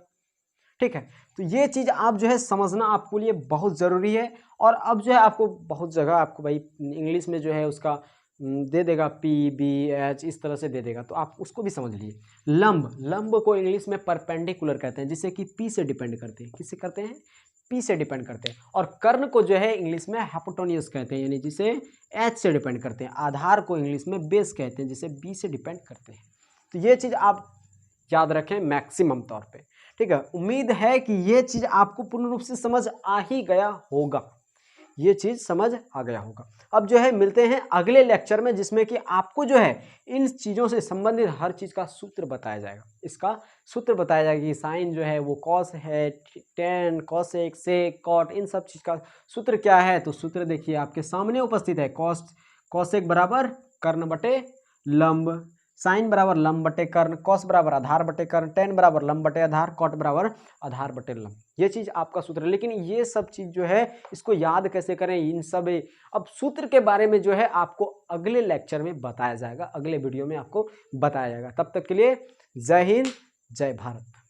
ठीक है, तो ये चीज़ आप जो है समझना आपके लिए बहुत ज़रूरी है। और अब जो है आपको बहुत जगह आपको भाई इंग्लिश में जो है उसका दे देगा PBH, इस तरह से दे देगा, तो आप उसको भी समझ लीजिए। लंब, लंब को इंग्लिश में परपेंडिकुलर कहते हैं, जिसे कि P से डिपेंड करते हैं, किससे करते हैं, P से डिपेंड करते हैं। और कर्ण को जो है इंग्लिश में हाइपोटेन्यूस कहते हैं, यानी जिसे H से डिपेंड करते हैं। आधार को इंग्लिश में बेस कहते हैं, जिसे B से डिपेंड करते हैं। तो ये चीज़ आप याद रखें मैक्सिमम तौर पे। ठीक है, उम्मीद है कि ये चीज़ आपको पूर्ण रूप से समझ आ ही गया होगा, ये चीज़ समझ आ गया होगा। अब जो है मिलते हैं अगले लेक्चर में, जिसमें कि आपको जो है इन चीज़ों से संबंधित हर चीज़ का सूत्र बताया जाएगा, इसका सूत्र बताया जाएगा कि साइन जो है वो कॉस है, टेन, कॉसेक, सेक, कॉट, इन सब चीज़ का सूत्र क्या है। तो सूत्र देखिए आपके सामने उपस्थित है, कॉसेक बराबर कर्ण बटे लंब, साइन बराबर लंब बटे कर्ण, कॉस बराबर आधार बटे कर्ण, टेन बराबर लंब बटे आधार, कॉट बराबर आधार बटे लंब। ये चीज आपका सूत्र है। लेकिन ये सब चीज जो है इसको याद कैसे करें, इन सब अब सूत्र के बारे में जो है आपको अगले लेक्चर में बताया जाएगा, अगले वीडियो में आपको बताया जाएगा। तब तक के लिए जय हिंद, जय भारत।